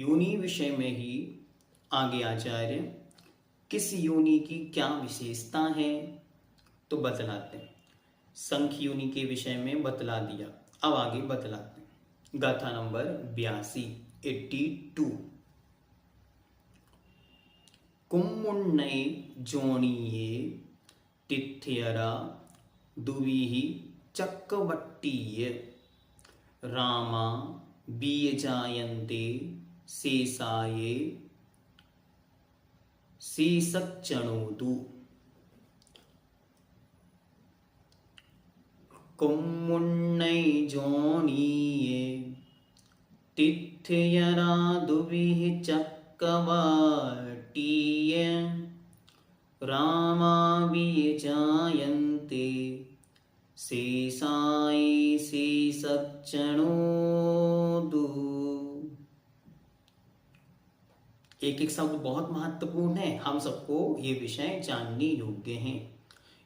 योनि विषय में ही आगे आचार्य किस योनि की क्या विशेषता है तो बतलाते हैं। संख्य योनि के विषय में बतला दिया, अब आगे बतलाते हैं। गाथा नंबर 82 कुम्मुन्नय जोनिये तिथ्यरा दुविहि चक्रवट्टीय रामा बीयजायन्ते शेषाये शेषच्चणोदु। कुम्मुन्नय जोनिये तिथ्यरा दुविहि चक्रवट्टीय रामा बीयजायन्ते शेषाये शेषच्चणोदु। एक एक शब्द बहुत महत्वपूर्ण है, हम सबको ये विषय जानने योग्य हैं।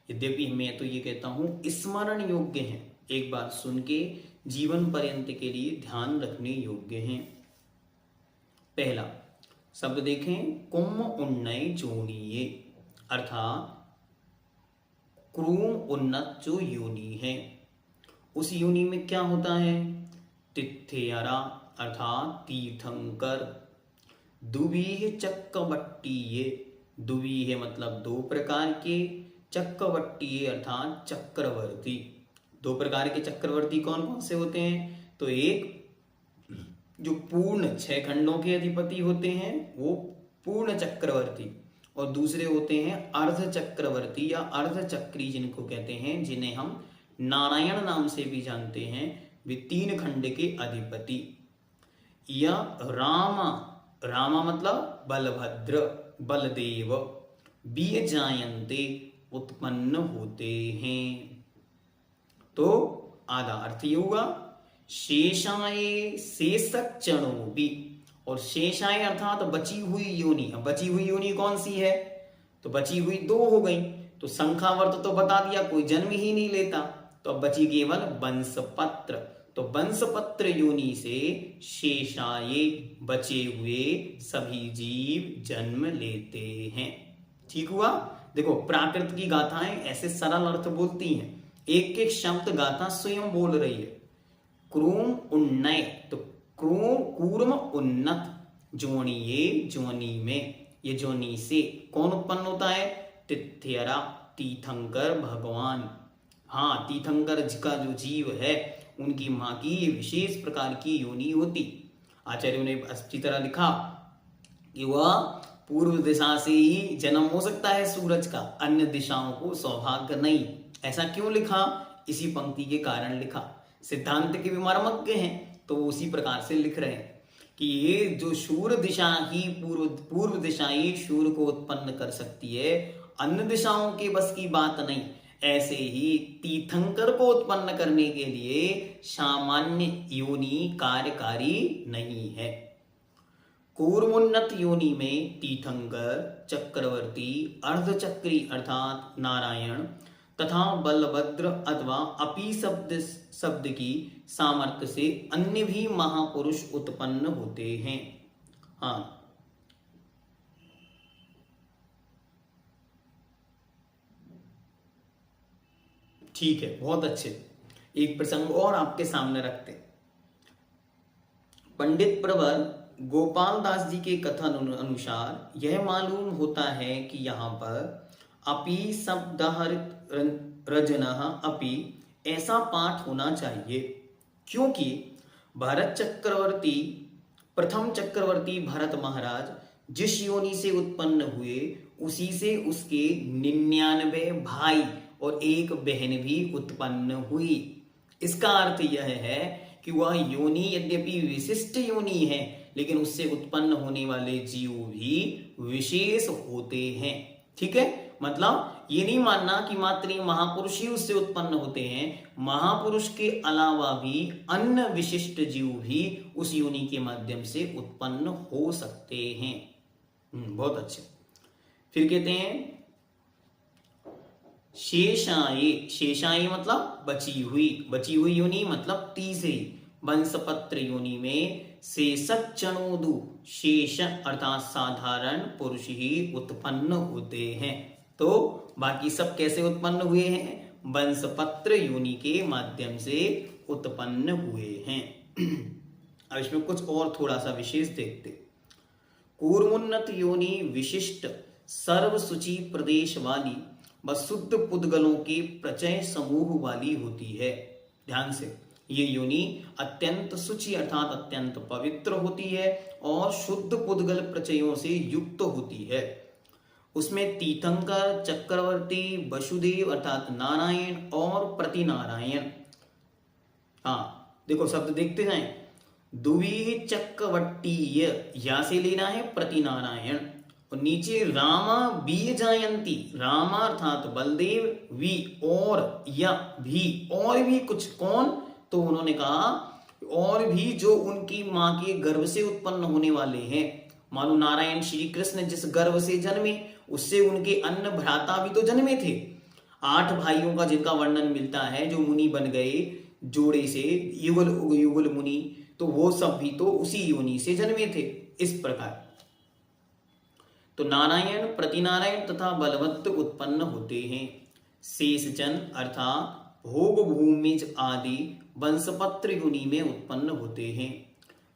यद्यपि मैं तो ये कहता हूं स्मरण योग्य हैं, एक बार सुन के जीवन पर्यंत के लिए ध्यान रखने योग्य हैं। पहला शब्द देखें, कुम्म उन्नय जोनिये, अर्थात क्रूम उन्नत जो योनि है उस योनि में क्या होता है? तिथ्यरा अर्थात तीर्थंकर, दुवीह चक्रवट्टीय, दुवीह मतलब दो प्रकार के, चक्रवट्टीय अर्थात चक्रवर्ती। दो प्रकार के चक्रवर्ती कौन कौन से होते हैं? तो एक जो पूर्ण 6 खंडों के अधिपति होते हैं वो पूर्ण चक्रवर्ती, और दूसरे होते हैं अर्ध चक्रवर्ती या अर्ध चक्री जिनको कहते हैं, जिन्हें हम नारायण नाम से भी जानते हैं। वे 3 खंड के अधिपति। या रामा, रामा मतलब बलभद्र, बलदेव, बीयजायन्ते उत्पन्न होते हैं। तो आधा अर्थ ये हुआ शेषाये शेषच्चणोदि, और शेषाय अर्थात बची हुई योनि। अब बची हुई योनि कौन सी है? तो बची हुई 2 हो गई, तो संख्यावर्त तो बता दिया, कोई जन्म ही नहीं लेता, तो अब बची केवल वंशपत्र। तो वंशपत्र योनि से शेषाये बचे हुए सभी जीव जन्म लेते हैं। ठीक हुआ? देखो प्राकृत की गाथाएं ऐसे सरल अर्थ बोलती हैं, एक एक शब्द गाथा स्वयं बोल रही है। क्रूम उन्नय, तो कूर्म उन्नत, जोनिये जोनि में, ये जोनि से कौन उत्पन्न होता है? तिथ्यरा तीर्थंकर भगवान। हाँ, तीर्थंकर का जो जीव है उनकी मां की ये विशेष प्रकार की योनि होती। आचार्यों ने अच्छी तरह लिखा कि वह पूर्व दिशा से ही जन्म हो सकता है सूरज का, अन्य दिशाओं को सौभाग्य नहीं। ऐसा क्यों लिखा? इसी पंक्ति के कारण लिखा। सिद्धांत के भी मर्मज्ञ हैं तो उसी प्रकार से लिख रहे हैं कि ये जो शूर दिशा ही पूर्व दिशा ही शूर को उत्पन्न कर सकती है, अन्य दिशाओं के बस की बात नहीं। ऐसे ही तीर्थंकर को उत्पन्न करने के लिए सामान्य योनि कार्यकारी नहीं है। कूर्मोन्नत योनि में तीर्थंकर, चक्रवर्ती, अर्धचक्री अर्थात नारायण तथा बलभद्र अथवा अपी शब्द की सामर्थ्य से अन्य भी महापुरुष उत्पन्न होते हैं। हाँ, ठीक है, बहुत अच्छे। एक प्रसंग और आपके सामने रखते हैं। पंडित प्रवर गोपाल दास जी के कथन अनुसार यह मालूम होता है कि यहाँ पर अपि शब्द रजनः अपि ऐसा पाठ होना चाहिए, क्योंकि भरत चक्रवर्ती, प्रथम चक्रवर्ती भरत महाराज जिस योनि से उत्पन्न हुए उसी से उसके 99 भाई और एक बहन भी उत्पन्न हुई। इसका अर्थ यह है कि वह योनि यद्यपि विशिष्ट योनि है, लेकिन उससे उत्पन्न होने वाले जीव भी विशेष होते हैं। ठीक है, मतलब ये नहीं मानना कि मात्र महापुरुष ही उससे उत्पन्न होते हैं, महापुरुष के अलावा भी अन्य विशिष्ट जीव भी उस योनि के माध्यम से उत्पन्न हो सकते हैं। बहुत अच्छे। फिर कहते हैं शेषाये। शेषाये मतलब बची हुई योनि, मतलब तीसरी वंशपत्र योनि में शेषचणोदु, शेष अर्थात साधारण पुरुष ही उत्पन्न होते हैं। तो बाकी सब कैसे उत्पन्न हुए हैं? वंशपत्र योनि के माध्यम से उत्पन्न हुए हैं। अब इसमें कुछ और थोड़ा सा विशेष देखते। कूर्मोन्नत योनि विशिष्ट सर्वसूचि प्रदेश वाली व शुद्ध पुद्गलों के प्रचय समूह वाली होती है। ध्यान से, ये योनि अत्यंत शुचि अर्थात अत्यंत पवित्र होती है और शुद्ध पुद्गल प्रचयों से युक्त होती है। उसमें तीर्थंकर, चक्रवर्ती, वसुदेव अर्थात नारायण और प्रतिनारायण, हाँ देखो शब्द देखते जाएं, दुवी चक्रवर्तीय, या से लेना है प्रतिनारायण, और नीचे रामा बी जायंती, रामा अर्थात बलदेव, वी और या भी, और भी कुछ, कौन? तो उन्होंने कहा और भी जो उनकी मां के गर्भ से उत्पन्न होने वाले हैं। मानो नारायण श्री कृष्ण जिस गर्भ से जन्मे, उससे उनके अन्य भ्राता भी तो जन्मे थे। 8 भाइयों का जिनका वर्णन मिलता है, जो मुनि बन गए जोड़े से, युगल युगल मुनि, तो वो सब भी तो उसी योनि से जन्मे थे। इस प्रकार तो नारायण, प्रतिनारायण तथा बलवत्त उत्पन्न होते हैं। शेषजन अर्थात भोग भूमिज आदि वंशपत्र योनि में उत्पन्न होते हैं।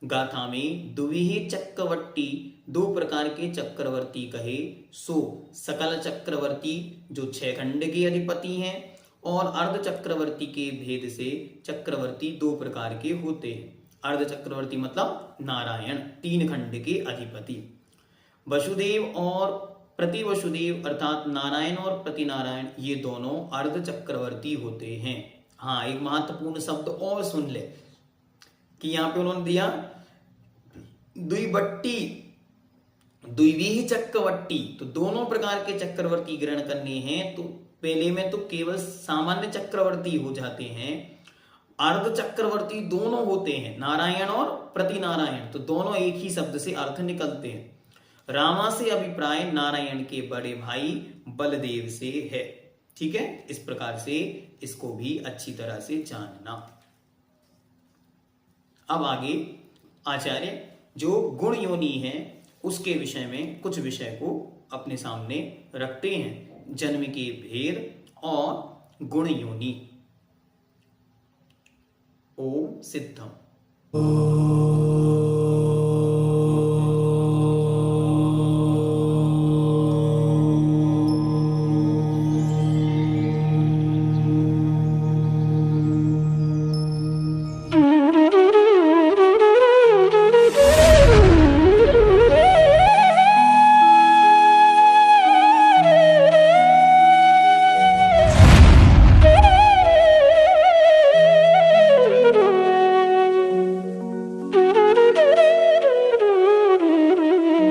गाथा में द्विही चक्रवर्ती, 2 प्रकार के चक्रवर्ती कहे, सो सकल चक्रवर्ती जो 6 खंड के अधिपति हैं, और अर्ध चक्रवर्ती के भेद से चक्रवर्ती 2 प्रकार के होते हैं। अर्ध चक्रवर्ती मतलब नारायण, 3 खंड के अधिपति। वसुदेव और प्रति वसुदेव अर्थात नारायण और प्रतिनारायण, ये दोनों अर्ध चक्रवर्ती होते हैं। हाँ, एक महत्वपूर्ण शब्द और सुन ले कि यहां पे उन्होंने दिया द्विबट्टी, द्विवीह चक्रवर्ती, तो दोनों प्रकार के चक्रवर्ती ग्रहण करने हैं। तो पहले में तो केवल सामान्य चक्रवर्ती हो जाते हैं, अर्ध चक्रवर्ती दोनों होते हैं, नारायण और प्रतिनारायण, तो दोनों एक ही शब्द से अर्थ निकलते हैं। रामा से अभिप्राय नारायण के बड़े भाई बलदेव से है। ठीक है, इस प्रकार से इसको भी अच्छी तरह से जानना। अब आगे आचार्य जो गुण योनि है उसके विषय में कुछ विषय को अपने सामने रखते हैं। जन्म के भेद और गुण योनि। ओम सिद्धम।